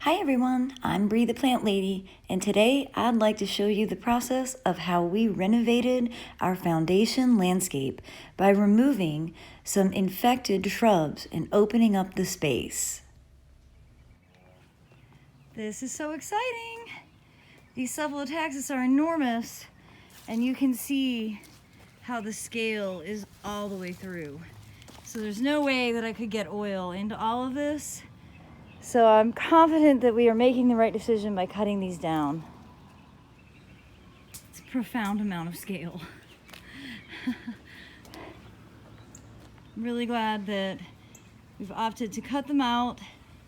Hi everyone, I'm Brie the Plant Lady, and today I'd like to show you the process of how we renovated our foundation landscape by removing some infected shrubs and opening up the space. This is so exciting! These CEPHALOTAXUS are enormous, and you can see how the scale is all the way through. So there's no way that I could get oil into all of this. So I'm confident that we are making the right decision by cutting these down. It's a profound amount of scale. I'm really glad that we've opted to cut them out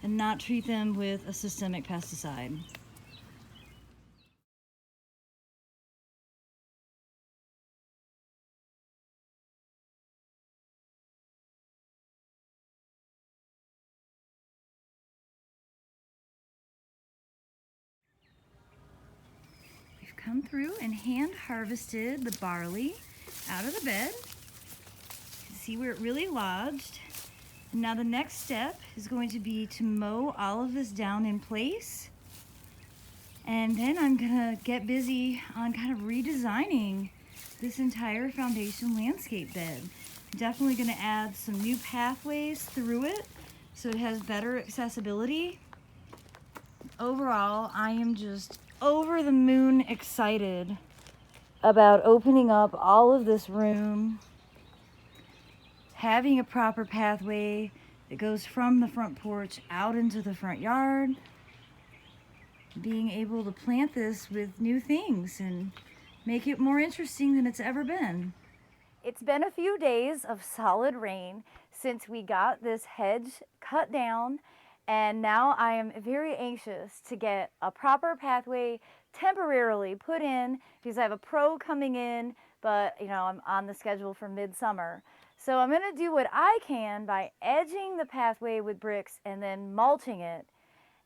and not treat them with a systemic pesticide. We've come through and hand harvested the barley out of the bed. You can see where it really lodged. And now the next step is going to be to mow all of this down in place. And then I'm gonna get busy on kind of redesigning this entire foundation landscape bed. I'm definitely gonna add some new pathways through it so it has better accessibility. Overall, I am just over the moon excited about opening up all of this room, having a proper pathway that goes from the front porch out into the front yard, being able to plant this with new things and make it more interesting than it's ever been. It's been a few days of solid rain since we got this hedge cut down, and now I am very anxious to get a proper pathway temporarily put in because I have a pro coming in, but I'm on the schedule for midsummer. So I'm gonna do what I can by edging the pathway with bricks and then mulching it.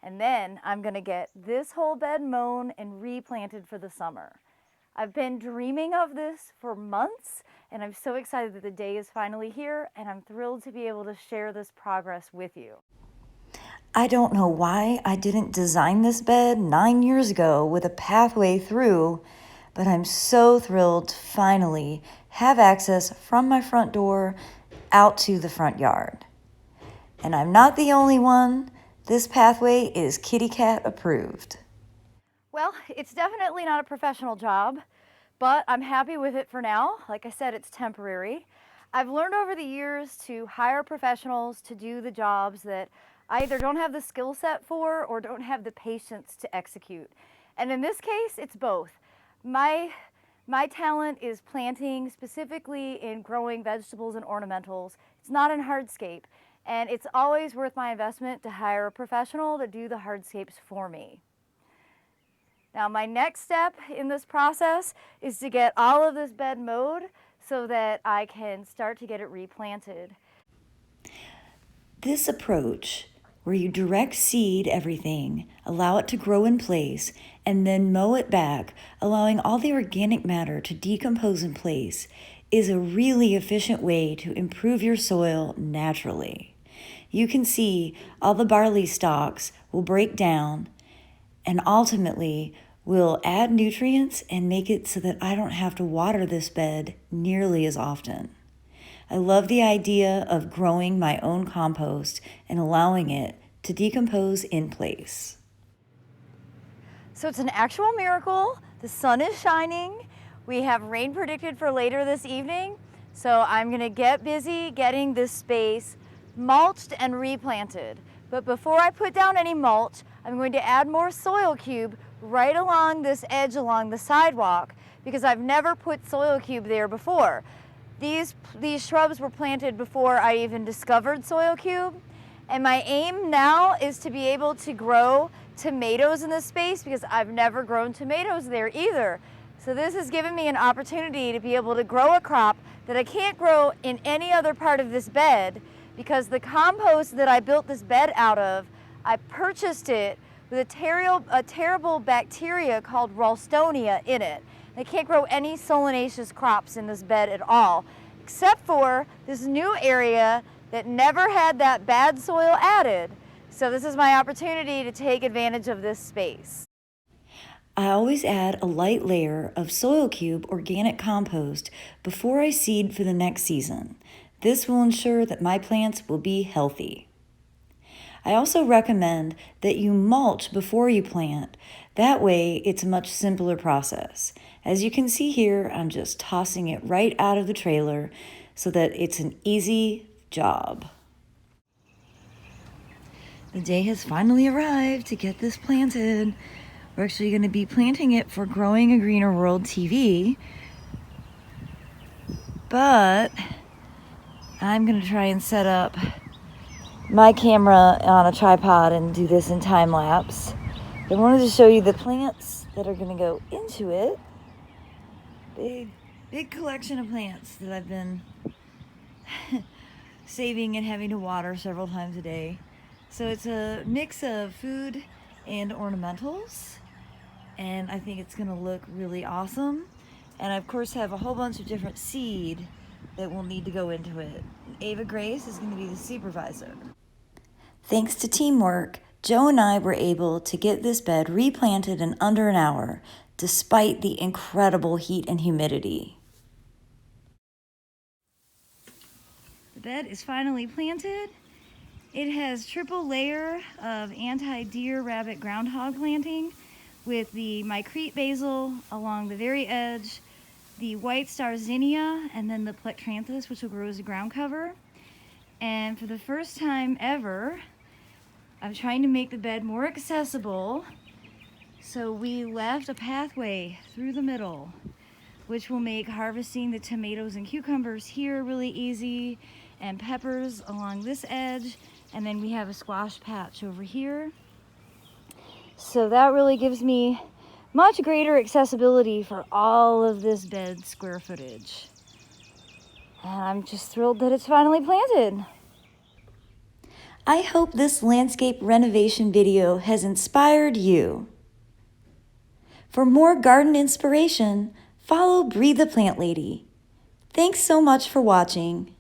And then I'm gonna get this whole bed mown and replanted for the summer. I've been dreaming of this for months, and I'm so excited that the day is finally here, and I'm thrilled to be able to share this progress with you. I don't know why I didn't design this bed 9 years ago with a pathway through, but I'm so thrilled to finally have access from my front door out to the front yard. And I'm not the only one. This pathway is kitty cat approved. Well, it's definitely not a professional job, but I'm happy with it for now. Like I said, it's temporary. I've learned over the years to hire professionals to do the jobs that I either don't have the skill set for or don't have the patience to execute. And in this case, it's both. My talent is planting, specifically in growing vegetables and ornamentals. It's not in hardscape. And it's always worth my investment to hire a professional to do the hardscapes for me. Now my next step in this process is to get all of this bed mowed so that I can start to get it replanted. This approach, where you direct seed everything, allow it to grow in place, and then mow it back, allowing all the organic matter to decompose in place, is a really efficient way to improve your soil naturally. You can see all the barley stalks will break down and ultimately will add nutrients and make it so that I don't have to water this bed nearly as often. I love the idea of growing my own compost and allowing it to decompose in place. So it's an actual miracle. The sun is shining. We have rain predicted for later this evening. So I'm gonna get busy getting this space mulched and replanted. But before I put down any mulch, I'm going to add more soil cube right along this edge along the sidewalk because I've never put soil cube there before. These shrubs were planted before I even discovered soil cube. And my aim now is to be able to grow tomatoes in this space because I've never grown tomatoes there either. So this has given me an opportunity to be able to grow a crop that I can't grow in any other part of this bed because the compost that I built this bed out of, I purchased it with a terrible bacteria called Ralstonia in it. I can't grow any solanaceous crops in this bed at all, except for this new area that never had that bad soil added. So this is my opportunity to take advantage of this space. I always add a light layer of soil cube organic compost before I seed for the next season. This will ensure that my plants will be healthy. I also recommend that you mulch before you plant. That way, it's a much simpler process. As you can see here, I'm just tossing it right out of the trailer so that it's an easy job. The day has finally arrived to get this planted. We're actually going to be planting it for Growing a Greener World TV, but I'm going to try and set up my camera on a tripod and do this in time lapse. I wanted to show you the plants that are going to go into it. Big collection of plants that I've been saving and having to water several times a day. So it's a mix of food and ornamentals, and I think it's going to look really awesome. And I of course have a whole bunch of different seed that will need to go into it. Ava Grace is going to be the supervisor. Thanks to teamwork, Joe and I were able to get this bed replanted in under an hour, despite the incredible heat and humidity. The bed is finally planted. It has triple layer of anti-deer, rabbit, groundhog planting with the mycrete basil along the very edge, the white star zinnia, and then the plectranthus, which will grow as a ground cover. And for the first time ever, I'm trying to make the bed more accessible. So we left a pathway through the middle, which will make harvesting the tomatoes and cucumbers here really easy, and peppers along this edge. And then we have a squash patch over here. So that really gives me much greater accessibility for all of this bed square footage. And I'm just thrilled that it's finally planted. I hope this landscape renovation video has inspired you. For more garden inspiration, follow Brie the Plant Lady. Thanks so much for watching.